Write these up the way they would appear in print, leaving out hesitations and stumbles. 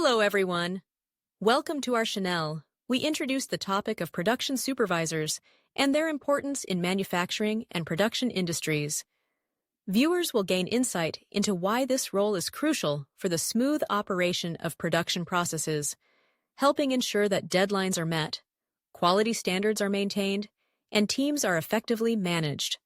Hello, everyone. Welcome to our channel. We introduce the topic of production supervisors and their importance in manufacturing and production industries. Viewers will gain insight into why this role is crucial for the smooth operation of production processes, helping ensure that deadlines are met, quality standards are maintained, and teams are effectively managed.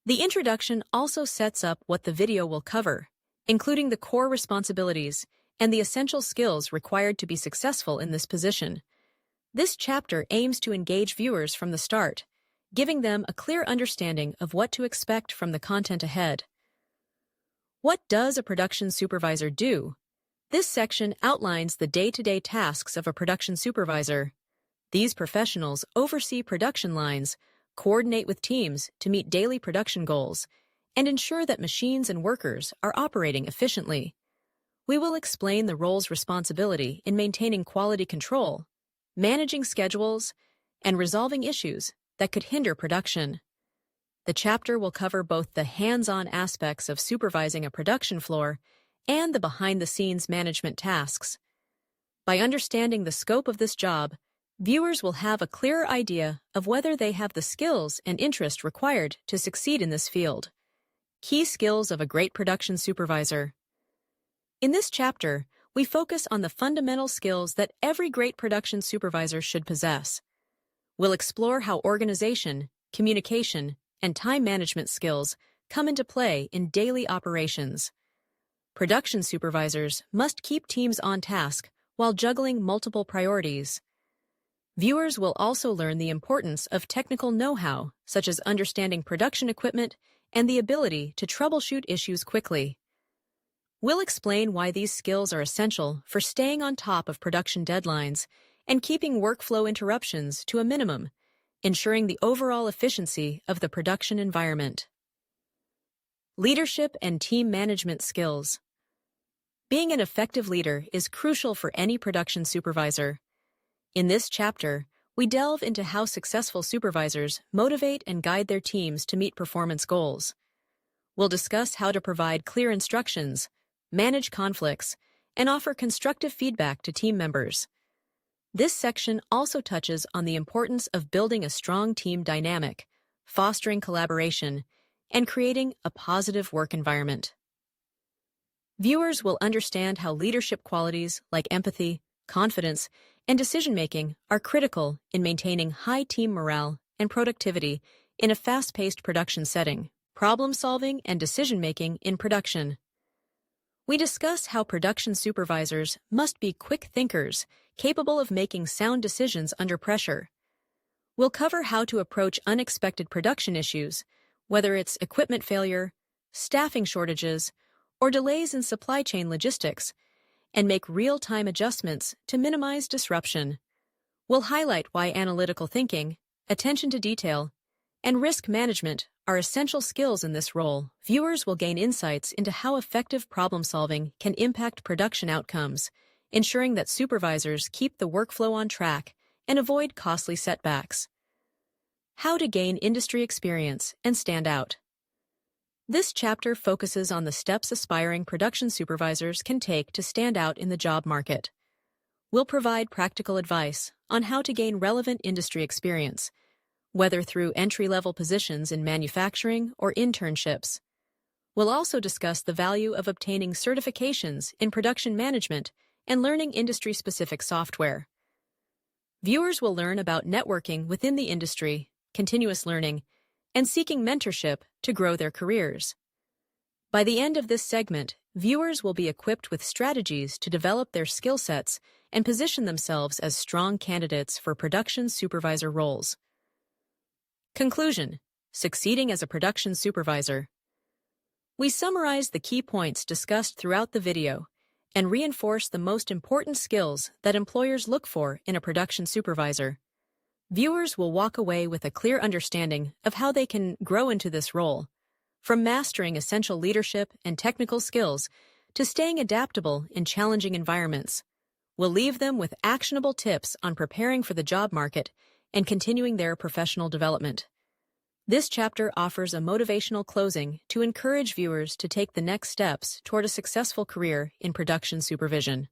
The introduction also sets up what the video will cover, including the core responsibilities and the essential skills required to be successful in this position. This chapter aims to engage viewers from the start, giving them a clear understanding of what to expect from the content ahead. What does a production supervisor do? This section outlines the day-to-day tasks of a production supervisor. These professionals oversee production lines, coordinate with teams to meet daily production goals, and ensure that machines and workers are operating efficiently. We will explain the role's responsibility in maintaining quality control, managing schedules, and resolving issues that could hinder production. The chapter will cover both the hands-on aspects of supervising a production floor and the behind-the-scenes management tasks. By understanding the scope of this job, viewers will have a clearer idea of whether they have the skills and interest required to succeed in this field. Key skills of a great production supervisor. In this chapter, we focus on the fundamental skills that every great production supervisor should possess. We'll explore how organization, communication, and time management skills come into play in daily operations. Production supervisors must keep teams on task while juggling multiple priorities. Viewers will also learn the importance of technical know-how, such as understanding production equipment and the ability to troubleshoot issues quickly. We'll explain why these skills are essential for staying on top of production deadlines and keeping workflow interruptions to a minimum, ensuring the overall efficiency of the production environment. Leadership and team management skills. Being an effective leader is crucial for any production supervisor. In this chapter, we delve into how successful supervisors motivate and guide their teams to meet performance goals. We'll discuss how to provide clear instructions, manage conflicts, and offer constructive feedback to team members. This section also touches on the importance of building a strong team dynamic, fostering collaboration, and creating a positive work environment. Viewers will understand how leadership qualities like empathy, confidence, and decision-making are critical in maintaining high team morale and productivity in a fast-paced production setting. Problem-solving and decision-making in production. We discuss how production supervisors must be quick thinkers, capable of making sound decisions under pressure. We'll cover how to approach unexpected production issues, whether it's equipment failure, staffing shortages, or delays in supply chain logistics, and make real-time adjustments to minimize disruption. We'll highlight why analytical thinking, attention to detail, and risk management are essential skills in this role. Viewers will gain insights into how effective problem-solving can impact production outcomes, ensuring that supervisors keep the workflow on track and avoid costly setbacks. How to gain industry experience and stand out. This chapter focuses on the steps aspiring production supervisors can take to stand out in the job market. We'll provide practical advice on how to gain relevant industry experience, whether through entry-level positions in manufacturing or internships. We'll also discuss the value of obtaining certifications in production management and learning industry-specific software. Viewers will learn about networking within the industry, continuous learning, and seeking mentorship to grow their careers. By the end of this segment, viewers will be equipped with strategies to develop their skill sets and position themselves as strong candidates for production supervisor roles. Conclusion: succeeding as a production supervisor. We summarize the key points discussed throughout the video and reinforce the most important skills that employers look for in a production supervisor. Viewers will walk away with a clear understanding of how they can grow into this role, from mastering essential leadership and technical skills to staying adaptable in challenging environments. We'll leave them with actionable tips on preparing for the job market and continuing their professional development. This chapter offers a motivational closing to encourage viewers to take the next steps toward a successful career in production supervision.